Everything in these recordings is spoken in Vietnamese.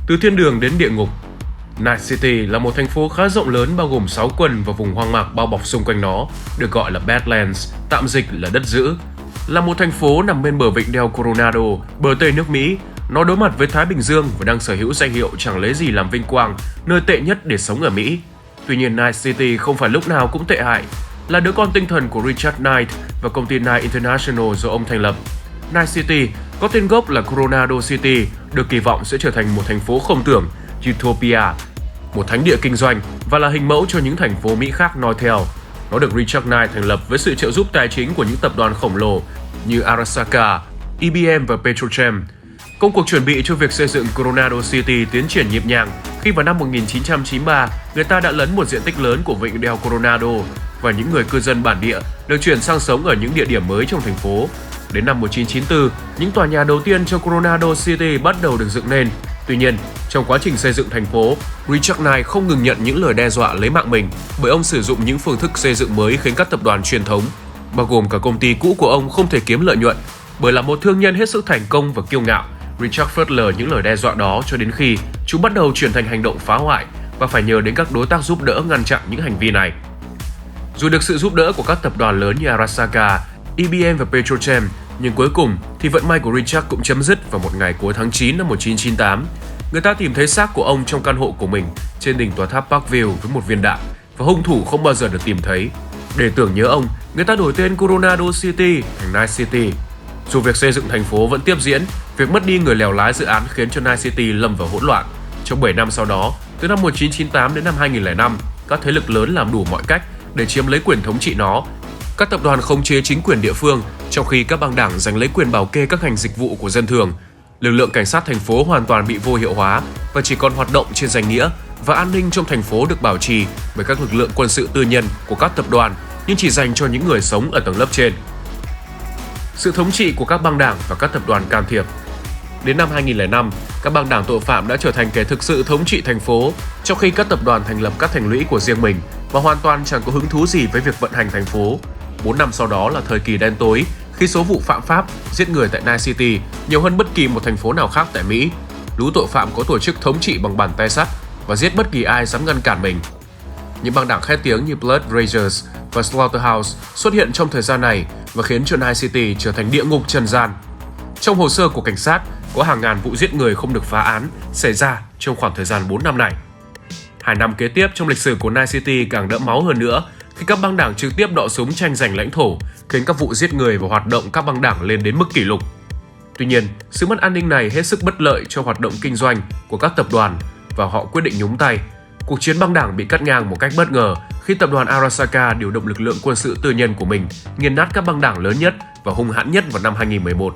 Từ thiên đường đến địa ngục. Night City là một thành phố khá rộng lớn bao gồm 6 quận và vùng hoang mạc bao bọc xung quanh nó, được gọi là Badlands, tạm dịch là đất giữ. Là một thành phố nằm bên bờ vịnh đèo Coronado, bờ Tây nước Mỹ, nó đối mặt với Thái Bình Dương và đang sở hữu danh hiệu chẳng lấy gì làm vinh quang, nơi tệ nhất để sống ở Mỹ. Tuy nhiên Night City không phải lúc nào cũng tệ hại, là đứa con tinh thần của Richard Knight và công ty Knight International do ông thành lập. Night City có tên gốc là Coronado City, được kỳ vọng sẽ trở thành một thành phố không tưởng, Utopia, một thánh địa kinh doanh và là hình mẫu cho những thành phố Mỹ khác noi theo. Nó được Richard Knight thành lập với sự trợ giúp tài chính của những tập đoàn khổng lồ như Arasaka, IBM và Petrochem. Công cuộc chuẩn bị cho việc xây dựng Coronado City tiến triển nhịp nhàng khi vào năm 1993, người ta đã lấn một diện tích lớn của vịnh đèo Coronado và những người cư dân bản địa được chuyển sang sống ở những địa điểm mới trong thành phố. Đến năm 1994, những tòa nhà đầu tiên cho Coronado City bắt đầu được dựng nên. Tuy nhiên, trong quá trình xây dựng thành phố, Richard Knight không ngừng nhận những lời đe dọa lấy mạng mình bởi ông sử dụng những phương thức xây dựng mới khiến các tập đoàn truyền thống, bao gồm cả công ty cũ của ông, không thể kiếm lợi nhuận. Bởi là một thương nhân hết sức thành công và kiêu ngạo, Richard phớt lờ những lời đe dọa đó cho đến khi chúng bắt đầu chuyển thành hành động phá hoại và phải nhờ đến các đối tác giúp đỡ ngăn chặn những hành vi này. Dù được sự giúp đỡ của các tập đoàn lớn như Arasaka, IBM và Petrochem, nhưng cuối cùng thì vận may của Richard cũng chấm dứt vào một ngày cuối tháng 9 năm 1998. Người ta tìm thấy xác của ông trong căn hộ của mình trên đỉnh tòa tháp Parkview với một viên đạn, và hung thủ không bao giờ được tìm thấy. Để tưởng nhớ ông, người ta đổi tên Coronado City thành Night City. Dù việc xây dựng thành phố vẫn tiếp diễn, việc mất đi người lèo lái dự án khiến cho Night City lâm vào hỗn loạn. Trong 7 năm sau đó, từ năm 1998 đến năm 2005, các thế lực lớn làm đủ mọi cách để chiếm lấy quyền thống trị nó. Các tập đoàn khống chế chính quyền địa phương, trong khi các băng đảng giành lấy quyền bảo kê các ngành dịch vụ của dân thường. Lực lượng cảnh sát thành phố hoàn toàn bị vô hiệu hóa và chỉ còn hoạt động trên danh nghĩa, và an ninh trong thành phố được bảo trì bởi các lực lượng quân sự tư nhân của các tập đoàn, nhưng chỉ dành cho những người sống ở tầng lớp trên. Sự thống trị của các băng đảng và các tập đoàn can thiệp. Đến năm 2005, các băng đảng tội phạm đã trở thành kẻ thực sự thống trị thành phố, trong khi các tập đoàn thành lập các thành lũy của riêng mình và hoàn toàn chẳng có hứng thú gì với việc vận hành thành phố. 4 năm sau đó là thời kỳ đen tối, khi số vụ phạm pháp, giết người tại Night City nhiều hơn bất kỳ một thành phố nào khác tại Mỹ. Lũ tội phạm có tổ chức thống trị bằng bàn tay sắt và giết bất kỳ ai dám ngăn cản mình. Những băng đảng khét tiếng như Blood Ragers và Slaughterhouse xuất hiện trong thời gian này và khiến cho Night City trở thành địa ngục trần gian. Trong hồ sơ của cảnh sát, có hàng ngàn vụ giết người không được phá án xảy ra trong khoảng thời gian 4 năm này. 2 năm kế tiếp trong lịch sử của Night City càng đẫm máu hơn nữa khi các băng đảng trực tiếp đọ súng tranh giành lãnh thổ, khiến các vụ giết người và hoạt động các băng đảng lên đến mức kỷ lục. Tuy nhiên, sự mất an ninh này hết sức bất lợi cho hoạt động kinh doanh của các tập đoàn và họ quyết định nhúng tay. Cuộc chiến băng đảng bị cắt ngang một cách bất ngờ khi tập đoàn Arasaka điều động lực lượng quân sự tư nhân của mình nghiền nát các băng đảng lớn nhất và hung hãn nhất vào năm 2011.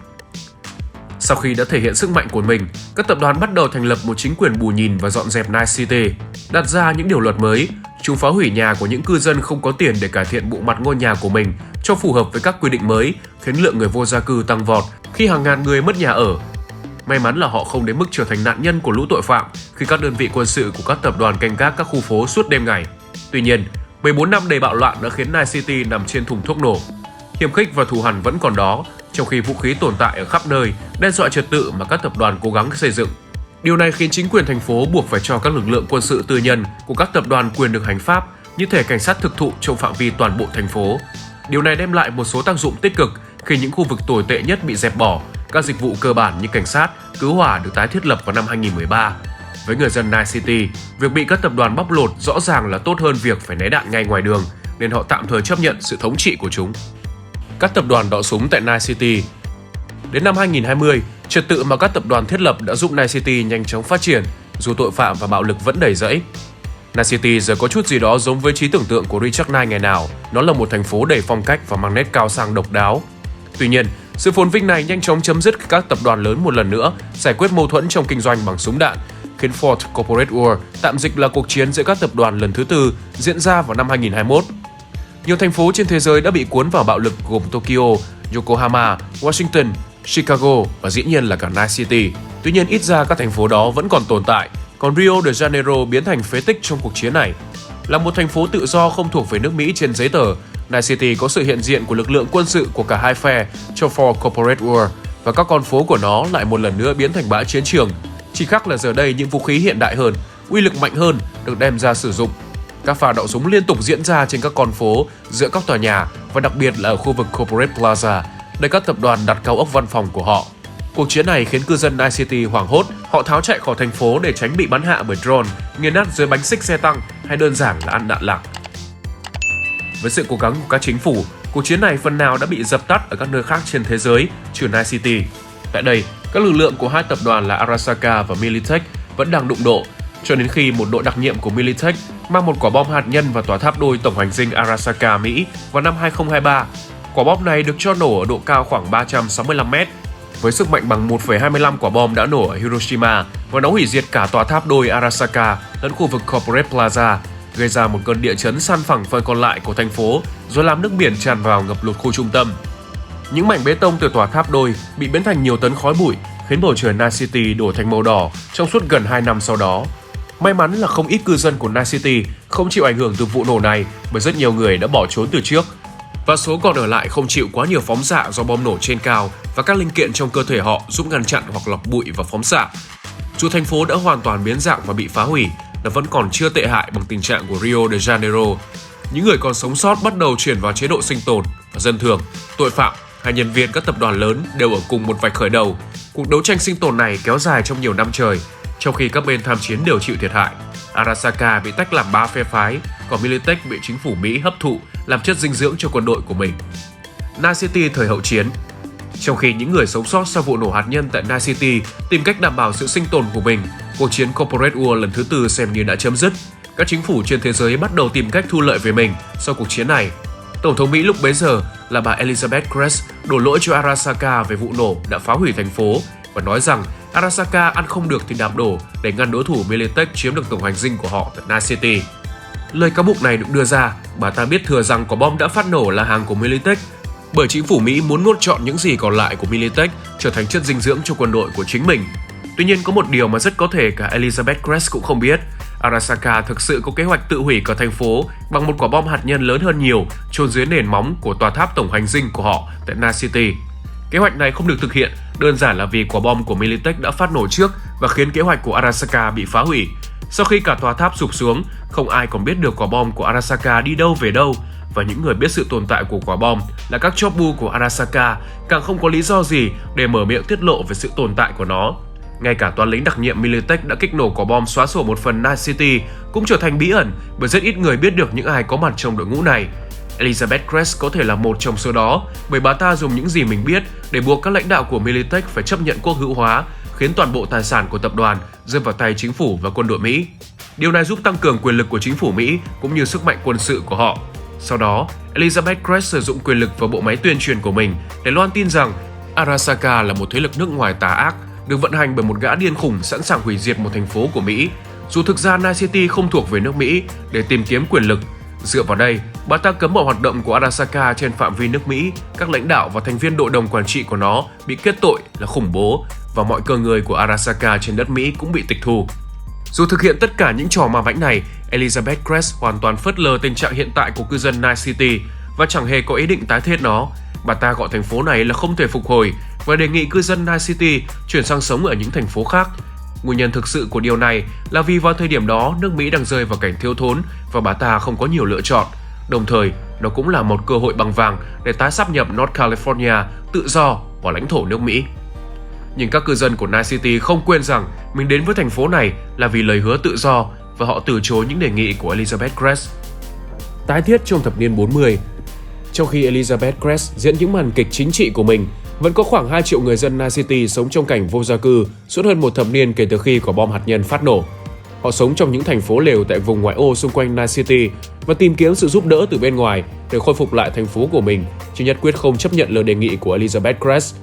Sau khi đã thể hiện sức mạnh của mình, các tập đoàn bắt đầu thành lập một chính quyền bù nhìn và dọn dẹp Night City, đặt ra những điều luật mới. Chúng phá hủy nhà của những cư dân không có tiền để cải thiện bộ mặt ngôi nhà của mình cho phù hợp với các quy định mới, khiến lượng người vô gia cư tăng vọt khi hàng ngàn người mất nhà ở. May mắn là họ không đến mức trở thành nạn nhân của lũ tội phạm khi các đơn vị quân sự của các tập đoàn canh gác các khu phố suốt đêm ngày. Tuy nhiên, 14 năm đầy bạo loạn đã khiến Night City nằm trên thùng thuốc nổ. Hiềm khích và thù hằn vẫn còn đó, trong khi vũ khí tồn tại ở khắp nơi, đe dọa trật tự mà các tập đoàn cố gắng xây dựng. Điều này khiến chính quyền thành phố buộc phải cho các lực lượng quân sự tư nhân của các tập đoàn quyền được hành pháp như thể cảnh sát thực thụ trong phạm vi toàn bộ thành phố. Điều này đem lại một số tác dụng tích cực khi những khu vực tồi tệ nhất bị dẹp bỏ, các dịch vụ cơ bản như cảnh sát, cứu hỏa được tái thiết lập vào năm 2013. Với người dân Night City, việc bị các tập đoàn bóc lột rõ ràng là tốt hơn việc phải né đạn ngay ngoài đường, nên họ tạm thời chấp nhận sự thống trị của chúng. Các tập đoàn đọ súng tại Night City. Đến năm 2020, trật tự mà các tập đoàn thiết lập đã giúp Night City nhanh chóng phát triển, dù tội phạm và bạo lực vẫn đầy rẫy. Night City giờ có chút gì đó giống với trí tưởng tượng của Richard Knight ngày nào, nó là một thành phố đầy phong cách và mang nét cao sang độc đáo. Tuy nhiên, sự phồn vinh này nhanh chóng chấm dứt khi các tập đoàn lớn một lần nữa giải quyết mâu thuẫn trong kinh doanh bằng súng đạn, khiến Ford Corporate War, tạm dịch là cuộc chiến giữa các tập đoàn lần thứ tư, diễn ra vào năm 2021. Nhiều thành phố trên thế giới đã bị cuốn vào bạo lực gồm Tokyo, Yokohama, Washington, Chicago và dĩ nhiên là cả Night City. Tuy nhiên ít ra các thành phố đó vẫn còn tồn tại, còn Rio de Janeiro biến thành phế tích trong cuộc chiến này. Là một thành phố tự do không thuộc về nước Mỹ trên giấy tờ, Night City có sự hiện diện của lực lượng quân sự của cả hai phe trong Ford Corporate War, và các con phố của nó lại một lần nữa biến thành bãi chiến trường. Chỉ khác là giờ đây những vũ khí hiện đại hơn, uy lực mạnh hơn được đem ra sử dụng. Các pha đậu súng liên tục diễn ra trên các con phố, giữa các tòa nhà và đặc biệt là ở khu vực Corporate Plaza, nơi các tập đoàn đặt cao ốc văn phòng của họ. Cuộc chiến này khiến cư dân Night City hoảng hốt, họ tháo chạy khỏi thành phố để tránh bị bắn hạ bởi drone, nghiền nát dưới bánh xích xe tăng hay đơn giản là ăn đạn lạc. Với sự cố gắng của các chính phủ, cuộc chiến này phần nào đã bị dập tắt ở các nơi khác trên thế giới, trừ Night City. Tại đây, các lực lượng của hai tập đoàn là Arasaka và Militech vẫn đang đụng độ, cho đến khi một đội đặc nhiệm của Militech mang một quả bom hạt nhân vào tòa tháp đôi tổng hành dinh Arasaka, Mỹ vào năm 2023. Quả bom này được cho nổ ở độ cao khoảng 365 mét, với sức mạnh bằng 1,25 quả bom đã nổ ở Hiroshima và nó hủy diệt cả tòa tháp đôi Arasaka lẫn khu vực Corporate Plaza, gây ra một cơn địa chấn san phẳng phần còn lại của thành phố, rồi làm nước biển tràn vào ngập lụt khu trung tâm. Những mảnh bê tông từ tòa tháp đôi bị biến thành nhiều tấn khói bụi, khiến bầu trời Night City đổi thành màu đỏ trong suốt gần 2 năm sau đó. May mắn là không ít cư dân của Night City không chịu ảnh hưởng từ vụ nổ này, bởi rất nhiều người đã bỏ trốn từ trước. Và số còn ở lại không chịu quá nhiều phóng xạ do bom nổ trên cao và các linh kiện trong cơ thể họ giúp ngăn chặn hoặc lọc bụi và phóng xạ. Dù thành phố đã hoàn toàn biến dạng và bị phá hủy, nó vẫn còn chưa tệ hại bằng tình trạng của Rio de Janeiro. Những người còn sống sót bắt đầu chuyển vào chế độ sinh tồn và dân thường, tội phạm hay nhân viên các tập đoàn lớn đều ở cùng một vạch khởi đầu. Cuộc đấu tranh sinh tồn này kéo dài trong nhiều năm trời, trong khi các bên tham chiến đều chịu thiệt hại. Arasaka bị tách làm 3 phe phái, còn Militech bị chính phủ Mỹ hấp thụ làm chất dinh dưỡng cho quân đội của mình. Night City thời hậu chiến. Trong khi những người sống sót sau vụ nổ hạt nhân tại Night City tìm cách đảm bảo sự sinh tồn của mình, cuộc chiến Corporate War lần thứ tư xem như đã chấm dứt. Các chính phủ trên thế giới bắt đầu tìm cách thu lợi về mình sau cuộc chiến này. Tổng thống Mỹ lúc bấy giờ là bà Elizabeth Crest đổ lỗi cho Arasaka về vụ nổ đã phá hủy thành phố và nói rằng Arasaka ăn không được thì đạp đổ để ngăn đối thủ Militech chiếm được tổng hành dinh của họ tại Night City. Lời cáo buộc này được đưa ra, bà ta biết thừa rằng quả bom đã phát nổ là hàng của Militech, bởi chính phủ Mỹ muốn nuốt trọn những gì còn lại của Militech trở thành chất dinh dưỡng cho quân đội của chính mình. Tuy nhiên có một điều mà rất có thể cả Elizabeth Crest cũng không biết, Arasaka thực sự có kế hoạch tự hủy cả thành phố bằng một quả bom hạt nhân lớn hơn nhiều chôn dưới nền móng của tòa tháp tổng hành dinh của họ tại Night City. Kế hoạch này không được thực hiện đơn giản là vì quả bom của Militech đã phát nổ trước và khiến kế hoạch của Arasaka bị phá hủy. Sau khi cả tòa tháp sụp xuống, không ai còn biết được quả bom của Arasaka đi đâu về đâu, và những người biết sự tồn tại của quả bom là các chopbu của Arasaka càng không có lý do gì để mở miệng tiết lộ về sự tồn tại của nó. Ngay cả toán lính đặc nhiệm Militech đã kích nổ quả bom xóa sổ một phần Night City cũng trở thành bí ẩn, bởi rất ít người biết được những ai có mặt trong đội ngũ này. Elizabeth Crest có thể là một trong số đó, bởi bà ta dùng những gì mình biết để buộc các lãnh đạo của Militech phải chấp nhận quốc hữu hóa, khiến toàn bộ tài sản của tập đoàn rơi vào tay chính phủ và quân đội Mỹ. Điều này giúp tăng cường quyền lực của chính phủ Mỹ cũng như sức mạnh quân sự của họ. Sau đó, Elizabeth Crest sử dụng quyền lực và bộ máy tuyên truyền của mình để loan tin rằng Arasaka là một thế lực nước ngoài tà ác, được vận hành bởi một gã điên khủng sẵn sàng hủy diệt một thành phố của Mỹ. Dù thực ra Night City không thuộc về nước Mỹ, để tìm kiếm quyền lực. Dựa vào đây, bà ta cấm mọi hoạt động của Arasaka trên phạm vi nước Mỹ, các lãnh đạo và thành viên hội đồng quản trị của nó bị kết tội là khủng bố, và mọi cơ ngơi của Arasaka trên đất Mỹ cũng bị tịch thu. Dù thực hiện tất cả những trò ma mãnh này, Elizabeth Crest hoàn toàn phớt lờ tình trạng hiện tại của cư dân Night City và chẳng hề có ý định tái thiết nó. Bà ta gọi thành phố này là không thể phục hồi và đề nghị cư dân Night City chuyển sang sống ở những thành phố khác. Nguyên nhân thực sự của điều này là vì vào thời điểm đó nước Mỹ đang rơi vào cảnh thiếu thốn và bà ta không có nhiều lựa chọn. Đồng thời, nó cũng là một cơ hội bằng vàng để tái sáp nhập North California tự do vào lãnh thổ nước Mỹ. Nhưng các cư dân của Night City không quên rằng mình đến với thành phố này là vì lời hứa tự do, và họ từ chối những đề nghị của Elizabeth Crest. Tái thiết trong thập niên 40. Trong khi Elizabeth Crest diễn những màn kịch chính trị của mình, vẫn có khoảng 2 triệu người dân Night City sống trong cảnh vô gia cư suốt hơn một thập niên kể từ khi quả bom hạt nhân phát nổ. Họ sống trong những thành phố lều tại vùng ngoại ô xung quanh Night City và tìm kiếm sự giúp đỡ từ bên ngoài để khôi phục lại thành phố của mình, chứ nhất quyết không chấp nhận lời đề nghị của Elizabeth Crest.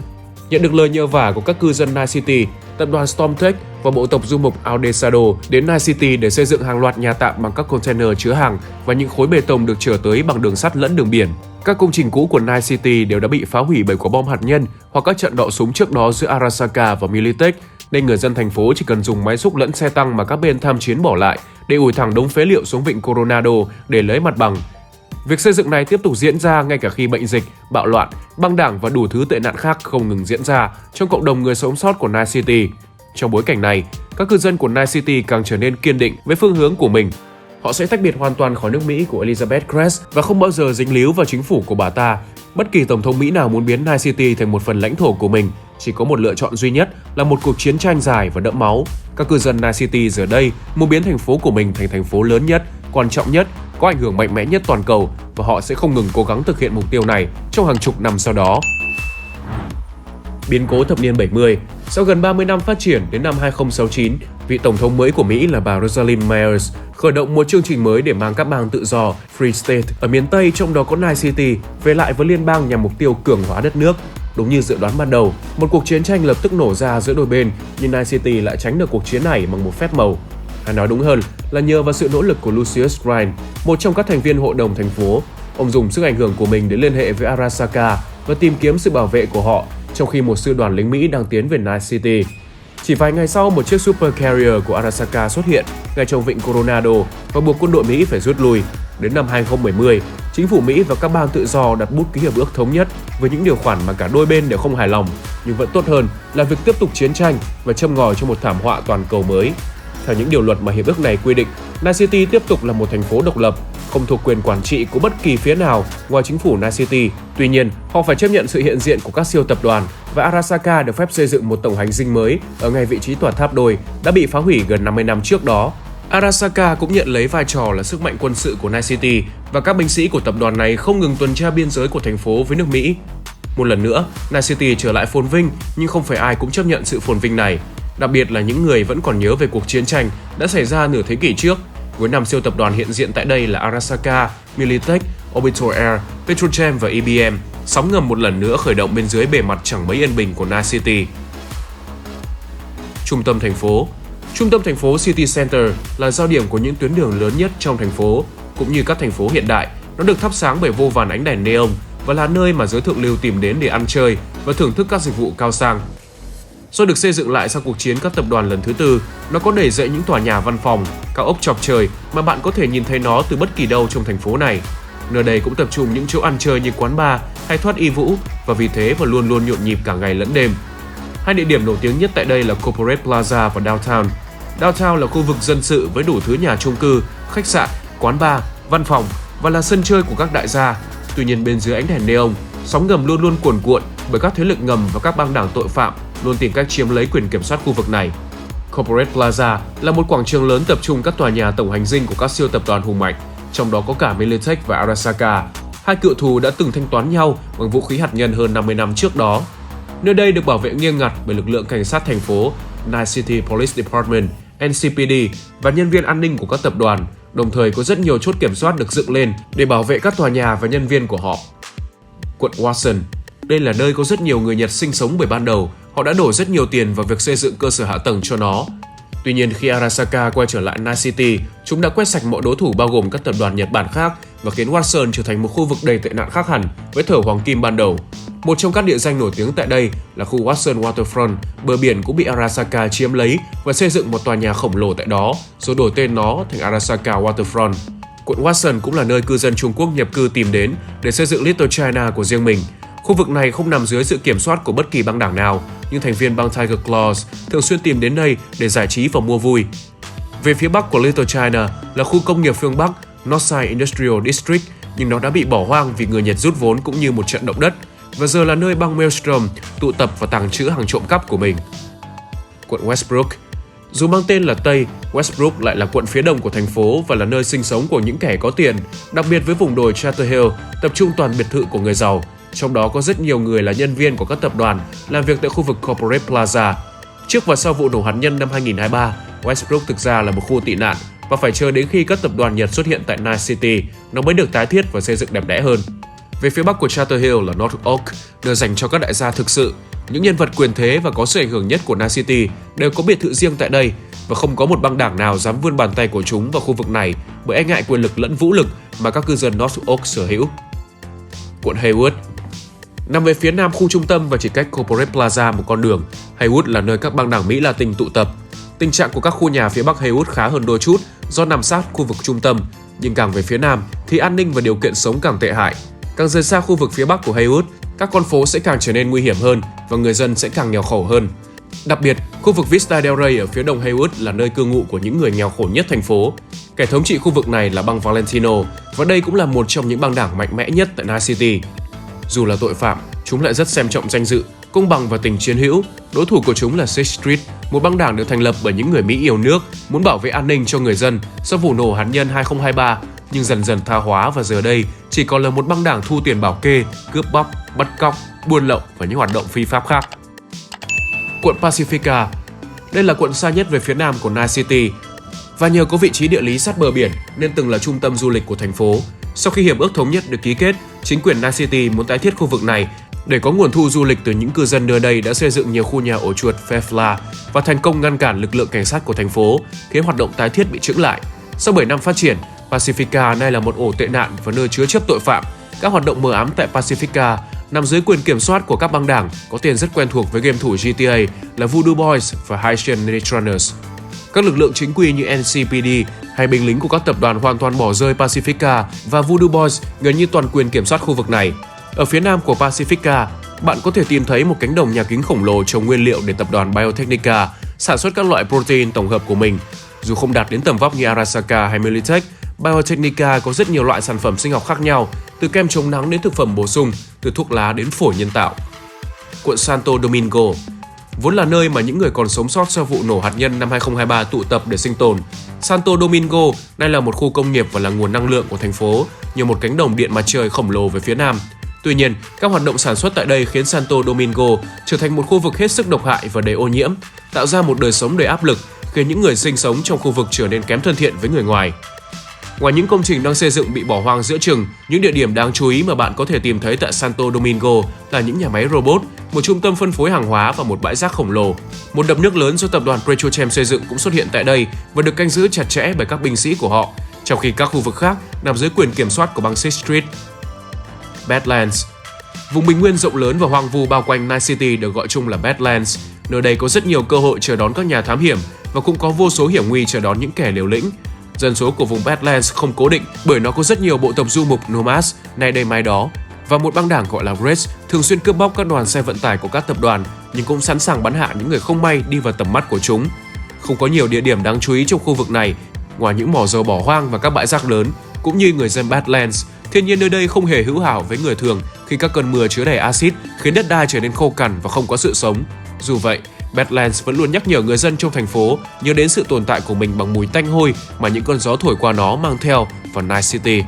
Nhận được lời nhờ vả của các cư dân Night City, tập đoàn Stormtech và bộ tộc du mục Audesado đến Night City để xây dựng hàng loạt nhà tạm bằng các container chứa hàng và những khối bê tông được chở tới bằng đường sắt lẫn đường biển. Các công trình cũ của Night City đều đã bị phá hủy bởi quả bom hạt nhân hoặc các trận đọ súng trước đó giữa Arasaka và Militech, nên người dân thành phố chỉ cần dùng máy xúc lẫn xe tăng mà các bên tham chiến bỏ lại để ủi thẳng đống phế liệu xuống vịnh Coronado để lấy mặt bằng. Việc xây dựng này tiếp tục diễn ra ngay cả khi bệnh dịch, bạo loạn, băng đảng và đủ thứ tệ nạn khác không ngừng diễn ra trong cộng đồng người sống sót của Night City. Trong bối cảnh này, các cư dân của Night City càng trở nên kiên định với phương hướng của mình. Họ sẽ tách biệt hoàn toàn khỏi nước Mỹ của Elizabeth Crest và không bao giờ dính líu vào chính phủ của bà ta. Bất kỳ tổng thống Mỹ nào muốn biến Night City thành một phần lãnh thổ của mình chỉ có một lựa chọn duy nhất là một cuộc chiến tranh dài và đẫm máu. Các cư dân Night City giờ đây muốn biến thành phố của mình thành thành phố lớn nhất, quan trọng nhất, có ảnh hưởng mạnh mẽ nhất toàn cầu và họ sẽ không ngừng cố gắng thực hiện mục tiêu này trong hàng chục năm sau đó. Biến cố thập niên 70. Sau gần 30 năm phát triển, đến năm 2069, vị tổng thống mới của Mỹ là bà Rosalynn Myers khởi động một chương trình mới để mang các bang tự do Free State ở miền Tây, trong đó có Night City, về lại với liên bang nhằm mục tiêu cường hóa đất nước. Đúng như dự đoán ban đầu, một cuộc chiến tranh lập tức nổ ra giữa đôi bên, nhưng Night City lại tránh được cuộc chiến này bằng một phép màu. Hay nói đúng hơn là nhờ vào sự nỗ lực của Lucius Ryan, một trong các thành viên hội đồng thành phố. Ông dùng sức ảnh hưởng của mình để liên hệ với Arasaka và tìm kiếm sự bảo vệ của họ, trong khi một sư đoàn lính Mỹ đang tiến về Night City. Chỉ vài ngày sau, một chiếc Super Carrier của Arasaka xuất hiện ngay trong vịnh Coronado và buộc quân đội Mỹ phải rút lui. Đến năm 2070, chính phủ Mỹ và các bang tự do đặt bút ký hiệp ước thống nhất với những điều khoản mà cả đôi bên đều không hài lòng, nhưng vẫn tốt hơn là việc tiếp tục chiến tranh và châm ngòi cho một thảm họa toàn cầu mới. Theo những điều luật mà hiệp ước này quy định, Night City tiếp tục là một thành phố độc lập, không thuộc quyền quản trị của bất kỳ phía nào ngoài chính phủ Night City. Tuy nhiên, họ phải chấp nhận sự hiện diện của các siêu tập đoàn và Arasaka được phép xây dựng một tổng hành dinh mới ở ngay vị trí tòa tháp đôi đã bị phá hủy gần 50 năm trước đó. Arasaka cũng nhận lấy vai trò là sức mạnh quân sự của Night City và các binh sĩ của tập đoàn này không ngừng tuần tra biên giới của thành phố với nước Mỹ. Một lần nữa, Night City trở lại phồn vinh, nhưng không phải ai cũng chấp nhận sự phồn vinh này. Đặc biệt là những người vẫn còn nhớ về cuộc chiến tranh đã xảy ra nửa thế kỷ trước. Với 5 siêu tập đoàn hiện diện tại đây là Arasaka, Militech, Orbital Air, Petrochem và IBM, sóng ngầm một lần nữa khởi động bên dưới bề mặt chẳng mấy yên bình của Night City. Trung tâm thành phố. Trung tâm thành phố City Center là giao điểm của những tuyến đường lớn nhất trong thành phố. Cũng như các thành phố hiện đại, nó được thắp sáng bởi vô vàn ánh đèn neon và là nơi mà giới thượng lưu tìm đến để ăn chơi và thưởng thức các dịch vụ cao sang. Do được xây dựng lại sau cuộc chiến các tập đoàn lần thứ tư, nó có đầy dậy những tòa nhà văn phòng, cao ốc chọc trời mà bạn có thể nhìn thấy nó từ bất kỳ đâu trong thành phố này. Nơi đây cũng tập trung những chỗ ăn chơi như quán bar hay thoát y vũ và vì thế mà luôn luôn nhộn nhịp cả ngày lẫn đêm. Hai địa điểm nổi tiếng nhất tại đây là Corporate Plaza và Downtown. Downtown là khu vực dân sự với đủ thứ nhà chung cư, khách sạn, quán bar, văn phòng và là sân chơi của các đại gia. Tuy nhiên bên dưới ánh đèn neon, sóng ngầm luôn luôn cuồn cuộn bởi các thế lực ngầm và các băng đảng tội phạm luôn tìm cách chiếm lấy quyền kiểm soát khu vực này. Corporate Plaza là một quảng trường lớn tập trung các tòa nhà tổng hành dinh của các siêu tập đoàn hùng mạnh, trong đó có cả Militech và Arasaka. Hai cựu thù đã từng thanh toán nhau bằng vũ khí hạt nhân hơn 50 năm trước đó. Nơi đây được bảo vệ nghiêm ngặt bởi lực lượng cảnh sát thành phố, Night City Police Department, NCPD và nhân viên an ninh của các tập đoàn, đồng thời có rất nhiều chốt kiểm soát được dựng lên để bảo vệ các tòa nhà và nhân viên của họ. Quận Watson. Đây là nơi có rất nhiều người Nhật sinh sống bởi ban đầu, họ đã đổ rất nhiều tiền vào việc xây dựng cơ sở hạ tầng cho nó. Tuy nhiên khi Arasaka quay trở lại Night City, chúng đã quét sạch mọi đối thủ bao gồm các tập đoàn Nhật Bản khác và khiến Watson trở thành một khu vực đầy tệ nạn khác hẳn với thở hoàng kim ban đầu. Một trong các địa danh nổi tiếng tại đây là khu Watson Waterfront, bờ biển cũng bị Arasaka chiếm lấy và xây dựng một tòa nhà khổng lồ tại đó, rồi đổi tên nó thành Arasaka Waterfront. Quận Watson cũng là nơi cư dân Trung Quốc nhập cư tìm đến để xây dựng Little China của riêng mình. Khu vực này không nằm dưới sự kiểm soát của bất kỳ băng đảng nào, nhưng thành viên bang Tiger Claws thường xuyên tìm đến đây để giải trí và mua vui. Về phía bắc của Little China là khu công nghiệp phương Bắc Northside Industrial District, nhưng nó đã bị bỏ hoang vì người Nhật rút vốn cũng như một trận động đất, và giờ là nơi bang Maelstrom tụ tập và tàng trữ hàng trộm cắp của mình. Quận Westbrook. Dù mang tên là Tây, Westbrook lại là quận phía đông của thành phố và là nơi sinh sống của những kẻ có tiền, đặc biệt với vùng đồi Charter Hill, tập trung toàn biệt thự của người giàu. Trong đó có rất nhiều người là nhân viên của các tập đoàn làm việc tại khu vực Corporate Plaza. Trước và sau vụ nổ hạt nhân năm 2023, Westbrook thực ra là một khu tị nạn và phải chờ đến khi các tập đoàn Nhật xuất hiện tại Night City, nó mới được tái thiết và xây dựng đẹp đẽ hơn. Về phía bắc của Charter Hill là North Oak, nơi dành cho các đại gia thực sự. Những nhân vật quyền thế và có sự ảnh hưởng nhất của Night City đều có biệt thự riêng tại đây và không có một băng đảng nào dám vươn bàn tay của chúng vào khu vực này bởi e ngại quyền lực lẫn vũ lực mà các cư dân North Oak sở hữu. Quận Haywood. Nằm về phía nam khu trung tâm và chỉ cách Corporate Plaza một con đường, Haywood là nơi các băng đảng Mỹ Latin tụ tập. Tình trạng của các khu nhà phía bắc Haywood khá hơn đôi chút do nằm sát khu vực trung tâm, nhưng càng về phía nam thì an ninh và điều kiện sống càng tệ hại. Càng rời xa khu vực phía bắc của Haywood, các con phố sẽ càng trở nên nguy hiểm hơn và người dân sẽ càng nghèo khổ hơn. Đặc biệt, Khu vực Vista del Rey ở phía đông Haywood là nơi cư ngụ của những người nghèo khổ nhất thành phố. Kẻ thống trị khu vực này là bang Valentino và đây cũng là một trong những băng đảng mạnh mẽ nhất tại Night City. Dù là tội phạm, chúng lại rất xem trọng danh dự, công bằng và tình chiến hữu. Đối thủ của chúng là Sixth Street, một băng đảng được thành lập bởi những người Mỹ yêu nước, muốn bảo vệ an ninh cho người dân sau vụ nổ hạt nhân 2023, nhưng dần dần tha hóa và giờ đây chỉ còn là một băng đảng thu tiền bảo kê, cướp bóc, bắt cóc, buôn lậu và những hoạt động phi pháp khác. Quận Pacifica. Đây là quận xa nhất về phía nam của Night City và nhờ có vị trí địa lý sát bờ biển nên từng là trung tâm du lịch của thành phố. Sau khi hiệp ước thống nhất được ký kết, chính quyền Night City muốn tái thiết khu vực này để có nguồn thu du lịch từ những cư dân nơi đây đã xây dựng nhiều khu nhà ổ chuột Fefla và thành công ngăn cản lực lượng cảnh sát của thành phố, khiến hoạt động tái thiết bị chững lại. Sau 7 năm phát triển, Pacifica nay là một ổ tệ nạn và nơi chứa chấp tội phạm. Các hoạt động mờ ám tại Pacifica nằm dưới quyền kiểm soát của các băng đảng có tên rất quen thuộc với game thủ GTA là Voodoo Boys và Haitian Netrunners. Các lực lượng chính quy như NCPD hay binh lính của các tập đoàn hoàn toàn bỏ rơi Pacifica và Voodoo Boys gần như toàn quyền kiểm soát khu vực này. Ở phía nam của Pacifica, bạn có thể tìm thấy một cánh đồng nhà kính khổng lồ trồng nguyên liệu để tập đoàn Biotechnica sản xuất các loại protein tổng hợp của mình. Dù không đạt đến tầm vóc như Arasaka hay Militech, Biotechnica có rất nhiều loại sản phẩm sinh học khác nhau, từ kem chống nắng đến thực phẩm bổ sung, từ thuốc lá đến phổi nhân tạo. Quận Santo Domingo vốn là nơi mà những người còn sống sót sau vụ nổ hạt nhân năm 2023 tụ tập để sinh tồn. Santo Domingo nay là một khu công nghiệp và là nguồn năng lượng của thành phố, như một cánh đồng điện mặt trời khổng lồ về phía nam. Tuy nhiên, các hoạt động sản xuất tại đây khiến Santo Domingo trở thành một khu vực hết sức độc hại và đầy ô nhiễm, tạo ra một đời sống đầy áp lực, khiến những người sinh sống trong khu vực trở nên kém thân thiện với người ngoài. Ngoài những công trình đang xây dựng bị bỏ hoang giữa chừng, những địa điểm đáng chú ý mà bạn có thể tìm thấy tại Santo Domingo là những nhà máy robot, một trung tâm phân phối hàng hóa và một bãi rác khổng lồ. Một đập nước lớn do tập đoàn Petrochem xây dựng cũng xuất hiện tại đây và được canh giữ chặt chẽ bởi các binh sĩ của họ, trong khi các khu vực khác nằm dưới quyền kiểm soát của bang Sixth Street. Badlands. Vùng bình nguyên rộng lớn và hoang vu bao quanh Night City được gọi chung là Badlands. Nơi đây có rất nhiều cơ hội chờ đón các nhà thám hiểm và cũng có vô số hiểm nguy chờ đón những kẻ liều lĩnh. Dân số của vùng Badlands không cố định bởi nó có rất nhiều bộ tộc du mục nomads nay đây mai đó, và một băng đảng gọi là Grace thường xuyên cướp bóc các đoàn xe vận tải của các tập đoàn, nhưng cũng sẵn sàng bắn hạ những người không may đi vào tầm mắt của chúng. Không có nhiều địa điểm đáng chú ý trong khu vực này, ngoài những mỏ dầu bỏ hoang và các bãi rác lớn. Cũng như người dân Badlands, thiên nhiên nơi đây không hề hữu hảo với người thường khi các cơn mưa chứa đầy axit khiến đất đai trở nên khô cằn và không có sự sống. Dù vậy, Badlands vẫn luôn nhắc nhở người dân trong thành phố nhớ đến sự tồn tại của mình bằng mùi tanh hôi mà những cơn gió thổi qua nó mang theo vào Night City.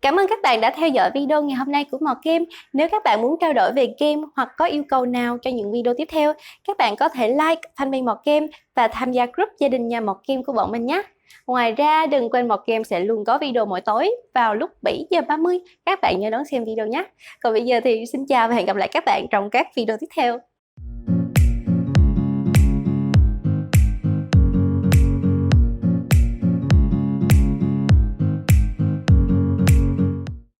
Cảm ơn các bạn đã theo dõi video ngày hôm nay của Mọt Game. Nếu các bạn muốn trao đổi về game hoặc có yêu cầu nào cho những video tiếp theo, các bạn có thể like fanpage Mọt Game và tham gia group gia đình nhà Mọt Game của bọn mình nhé. Ngoài ra, đừng quên Mọt Game sẽ luôn có video mỗi tối vào lúc 7:30. Các bạn nhớ đón xem video nhé. Còn bây giờ thì xin chào và hẹn gặp lại các bạn trong các video tiếp theo.